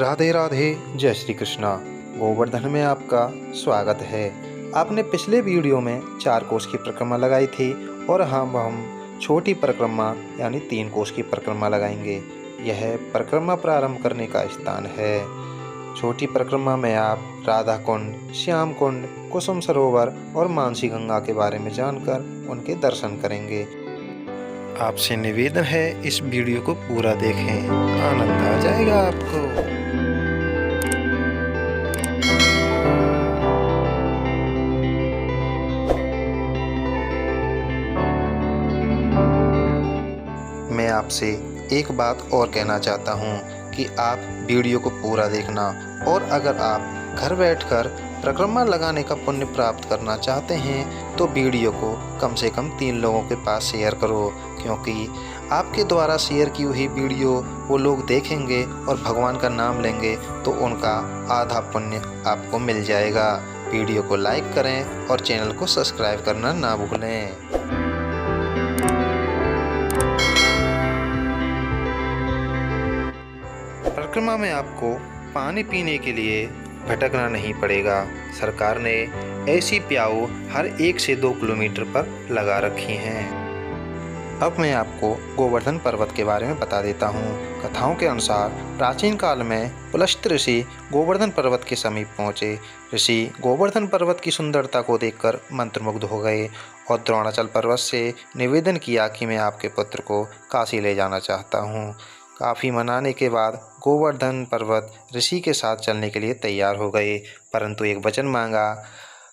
राधे राधे, जय श्री कृष्णा। गोवर्धन में आपका स्वागत है। आपने पिछले वीडियो में 4 कोस की परिक्रमा लगाई थी और हम छोटी परिक्रमा यानी 3 कोस की परिक्रमा लगाएंगे। यह परिक्रमा प्रारंभ करने का स्थान है। छोटी परिक्रमा में आप राधा कुंड, श्याम कुंड, कुसुम सरोवर और मानसी गंगा के बारे में जानकर उनके दर्शन करेंगे। आपसे निवेदन है इस वीडियो को पूरा देखें, आनंद आ जाएगा आपको। मैं आपसे एक बात और कहना चाहता हूँ कि आप वीडियो को पूरा देखना, और अगर आप घर बैठकर परिक्रमा लगाने का पुण्य प्राप्त करना चाहते हैं तो वीडियो को कम से कम 3 लोगों के पास शेयर करो, क्योंकि आपके द्वारा शेयर की हुई वीडियो वो लोग देखेंगे और भगवान का नाम लेंगे तो उनका आधा पुण्य आपको मिल जाएगा। वीडियो को लाइक करें और चैनल को सब्सक्राइब करना ना भूलें। परिक्रमा में आपको पानी पीने के लिए भटकना नहीं पड़ेगा। सरकार ने ऐसी प्याऊ हर 1 से 2 किलोमीटर पर लगा रखी हैं। अब मैं आपको गोवर्धन पर्वत के बारे में बता देता हूँ। कथाओं के अनुसार प्राचीन काल में पुलस्त्य ऋषि गोवर्धन पर्वत के समीप पहुँचे। ऋषि गोवर्धन पर्वत की सुंदरता को देखकर मंत्रमुग्ध हो गए और द्रोणाचल पर्वत से निवेदन किया कि मैं आपके पुत्र को काशी ले जाना चाहता हूँ। काफ़ी मनाने के बाद गोवर्धन पर्वत ऋषि के साथ चलने के लिए तैयार हो गए, परंतु एक वचन मांगा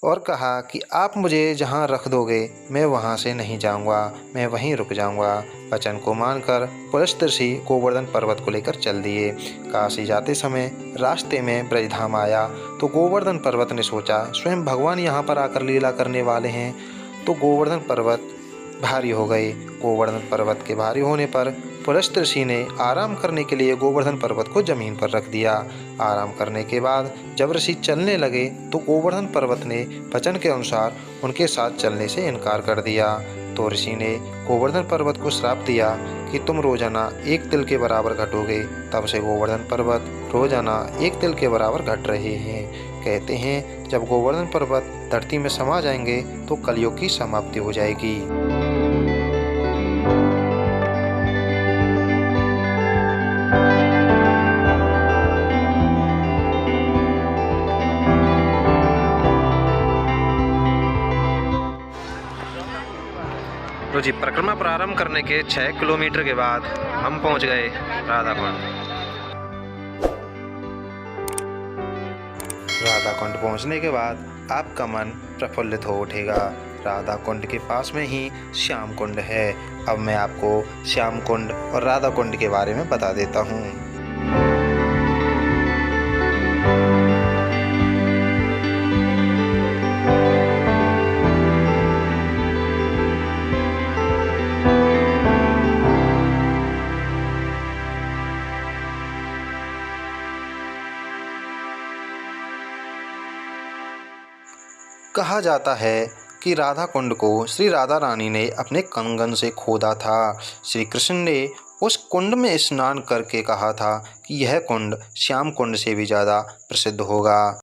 और कहा कि आप मुझे जहाँ रख दोगे मैं वहाँ से नहीं जाऊँगा, मैं वहीं रुक जाऊँगा। वचन को मानकर पुलस्त्य ऋषि गोवर्धन पर्वत को लेकर चल दिए। काशी जाते समय रास्ते में ब्रजधाम आया तो गोवर्धन पर्वत ने सोचा स्वयं भगवान यहाँ पर आकर लीला करने वाले हैं, तो गोवर्धन पर्वत भारी हो गए। गोवर्धन पर्वत के भारी होने पर पुलस्त्य ऋषि ने आराम करने के लिए गोवर्धन पर्वत को जमीन पर रख दिया। आराम करने के बाद जब ऋषि चलने लगे तो गोवर्धन पर्वत ने वचन के अनुसार उनके साथ चलने से इनकार कर दिया। तो ऋषि ने गोवर्धन पर्वत को श्राप दिया कि तुम रोजाना 1 तिल के बराबर घटोगे। तब से गोवर्धन पर्वत रोजाना 1 तिल के बराबर घट रहे हैं। कहते हैं जब गोवर्धन पर्वत धरती में समा जाएंगे तो कलयुग की समाप्ति हो जाएगी। तो जी परिक्रमा प्रारंभ करने के 6 किलोमीटर के बाद हम पहुंच गए राधा कुंड। राधा कुंड पहुंचने के बाद आपका मन प्रफुल्लित हो उठेगा। राधा कुंड के पास में ही श्याम कुंड है। अब मैं आपको श्याम कुंड और राधा कुंड के बारे में बता देता हूँ। कहा जाता है कि राधा कुंड को श्री राधा रानी ने अपने कंगन से खोदा था। श्री कृष्ण ने उस कुंड में स्नान करके कहा था कि यह कुंड श्याम कुंड से भी ज़्यादा प्रसिद्ध होगा।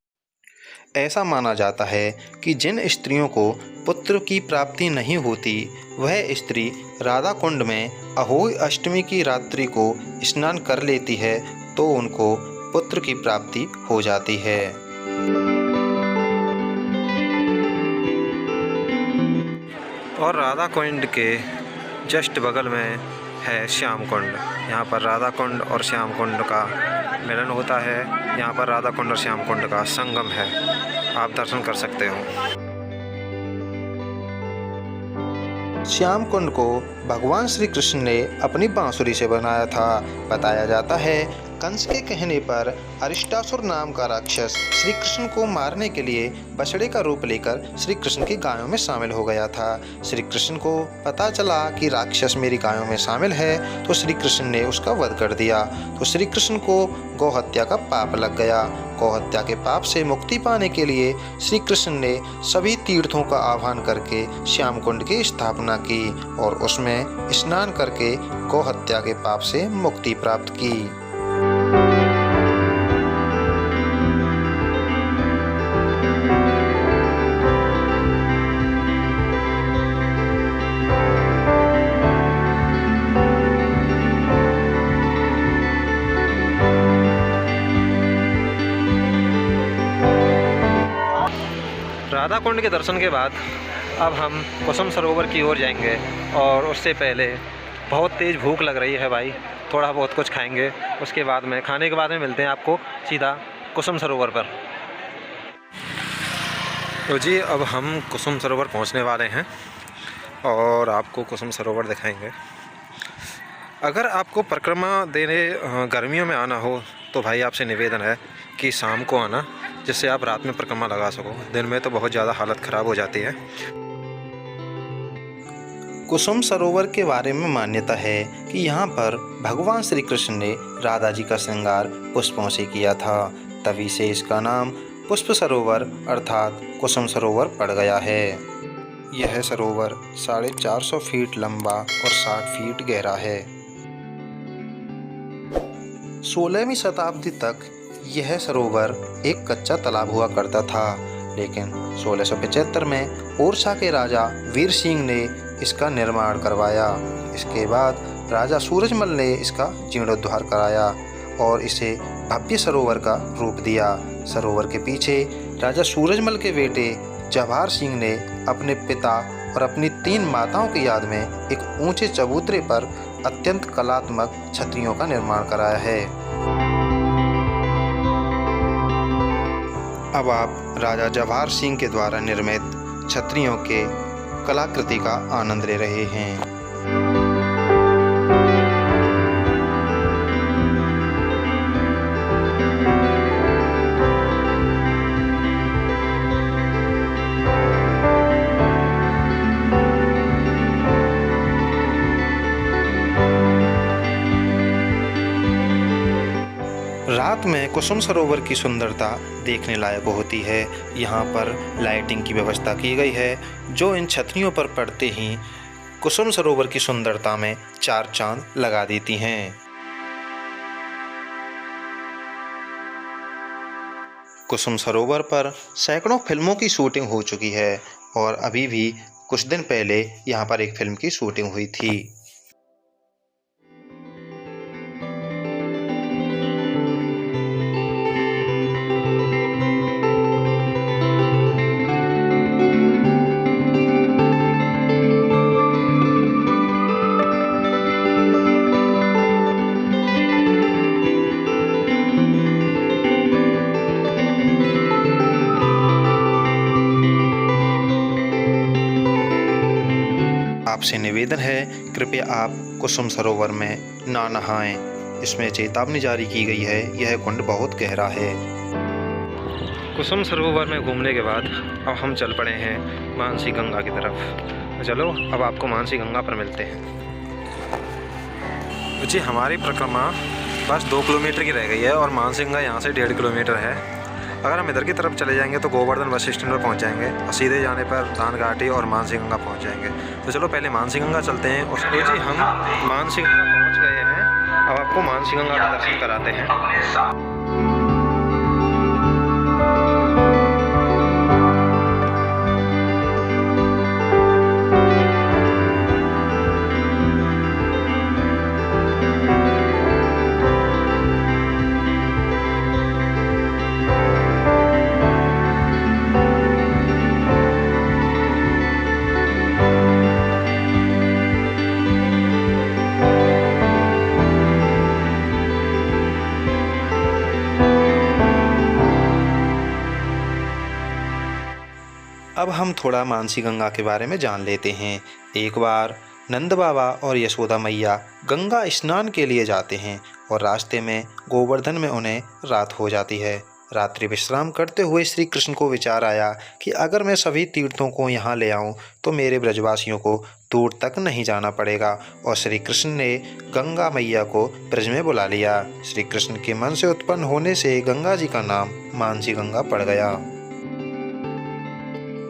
ऐसा माना जाता है कि जिन स्त्रियों को पुत्र की प्राप्ति नहीं होती वह स्त्री राधा कुंड में अहोई अष्टमी की रात्रि को स्नान कर लेती है तो उनको पुत्र की प्राप्ति हो जाती है। और राधा कुंड के जस्ट बगल में है श्याम कुंड। यहाँ पर राधा कुंड और श्याम कुंड का मिलन होता है। यहाँ पर राधा कुंड और श्याम कुंड का संगम है, आप दर्शन कर सकते हो। श्याम कुंड को भगवान श्री कृष्ण ने अपनी बांसुरी से बनाया था। बताया जाता है कंस के कहने पर अरिष्टासुर नाम का राक्षस श्री कृष्ण को मारने के लिए बछड़े का रूप लेकर श्री कृष्ण की गायों में शामिल हो गया था। श्री कृष्ण को पता चला कि राक्षस मेरी गायों में शामिल है तो श्री कृष्ण ने उसका वध कर दिया। तो श्री कृष्ण को गौहत्या का पाप लग गया। गौहत्या के पाप से मुक्ति पाने के लिए श्री कृष्ण ने सभी तीर्थों का आह्वान करके श्याम कुंड की स्थापना की और उसमें स्नान करके गौहत्या के पाप से मुक्ति प्राप्त की। राधा कुंड के दर्शन के बाद अब हम कुसुम सरोवर की ओर जाएंगे और उससे पहले बहुत तेज़ भूख लग रही है भाई, थोड़ा बहुत कुछ खाएंगे। उसके बाद में खाने के बाद में मिलते हैं आपको सीधा कुसुम सरोवर पर। तो जी अब हम कुसुम सरोवर पहुंचने वाले हैं और आपको कुसुम सरोवर दिखाएंगे। अगर आपको परिक्रमा देने गर्मियों में आना हो तो भाई आपसे निवेदन है कि शाम को आना, जिससे आप रात में परिक्रमा लगा सको। दिन में तो बहुत ज़्यादा हालत ख़राब हो जाती है। कुसुम सरोवर के बारे में मान्यता है कि यहाँ पर भगवान श्री कृष्ण ने राधा जी का श्रृंगार पुष्पों से किया था, तभी से इसका नाम पुष्प सरोवर अर्थात कुसुम सरोवर पड़ गया है। यह सरोवर 450 फीट लंबा और 60 फीट गहरा है। 16वीं शताब्दी तक यह सरोवर एक कच्चा तालाब हुआ करता था, लेकिन 1675 में ओरछा के राजा वीर सिंह ने इसका निर्माण करवाया। इसके बाद राजा सूरजमल ने इसका जीर्णोद्धार कराया और इसे भव्य सरोवर का रूप दिया। सरोवर के पीछे राजा सूरजमल के बेटे जवाहर सिंह ने अपने पिता और अपनी 3 माताओं की याद में एक ऊंचे चबूतरे पर अत्यंत कलात्मक छतरियों का निर्माण कराया है। अब आप राजा जवाहर सिंह के द्वारा निर्मित छतरियों के कलाकृति का आनंद ले रहे हैं। रात में कुसुम सरोवर की सुंदरता देखने लायक होती है। यहाँ पर लाइटिंग की व्यवस्था की गई है, जो इन छतरियों पर पड़ते ही कुसुम सरोवर की सुंदरता में 4 चांद लगा देती हैं। कुसुम सरोवर पर सैकड़ों फिल्मों की शूटिंग हो चुकी है और अभी भी कुछ दिन पहले यहाँ पर एक फिल्म की शूटिंग हुई थी। आपसे निवेदन है, कृपया आप कुसुम सरोवर में ना नहाएं। इसमें चेतावनी जारी की गई है, यह कुंड बहुत गहरा है। कुसुम सरोवर में घूमने के बाद अब हम चल पड़े हैं मानसी गंगा की तरफ। तो चलो अब आपको मानसी गंगा पर मिलते हैं। जी हमारी परिक्रमा बस 2 किलोमीटर की रह गई है और मानसी गंगा यहाँ से 1.5 किलोमीटर है। अगर हम इधर की तरफ चले जाएंगे तो गोवर्धन बस स्टैंड पर पहुँच जाएंगे और सीधे जाने पर दान घाटी और मानसी गंगा पहुँच जाएंगे। तो चलो पहले मानसी गंगा चलते हैं। और जी हम मानसी गंगा पहुँच गए हैं। अब आपको मानसी गंगा का दर्शन कराते हैं। अब हम थोड़ा मानसी गंगा के बारे में जान लेते हैं। एक बार नंद बाबा और यशोदा मैया गंगा स्नान के लिए जाते हैं और रास्ते में गोवर्धन में उन्हें रात हो जाती है। रात्रि विश्राम करते हुए श्री कृष्ण को विचार आया कि अगर मैं सभी तीर्थों को यहाँ ले आऊँ तो मेरे ब्रजवासियों को दूर तक नहीं जाना पड़ेगा, और श्री कृष्ण ने गंगा मैया को ब्रज में बुला लिया। श्री कृष्ण के मन से उत्पन्न होने से गंगा जी का नाम मानसी गंगा पड़ गया।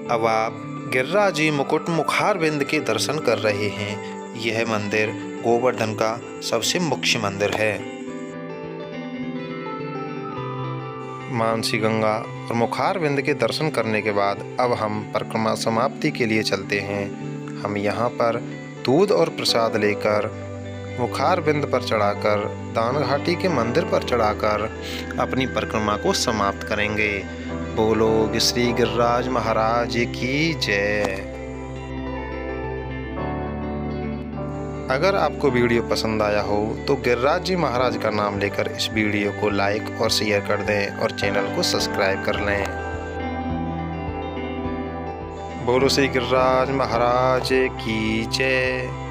अब आप गिरिराज जी मुकुट मुखारविंद के दर्शन कर रहे हैं। यह मंदिर गोवर्धन का सबसे मुख्य मंदिर है। मानसी गंगा और मुखारविंद के दर्शन करने के बाद अब हम परिक्रमा समाप्ति के लिए चलते हैं। हम यहाँ पर दूध और प्रसाद लेकर मुखारविंद पर चढ़ाकर दान घाटी के मंदिर पर चढ़ाकर अपनी परिक्रमा को समाप्त करेंगे। बोलो श्री गिरिराज महाराज की जय। अगर आपको वीडियो पसंद आया हो तो गिरिराज जी महाराज का नाम लेकर इस वीडियो को लाइक और शेयर कर दें और चैनल को सब्सक्राइब कर लें। बोलो श्री गिरिराज महाराज की जय।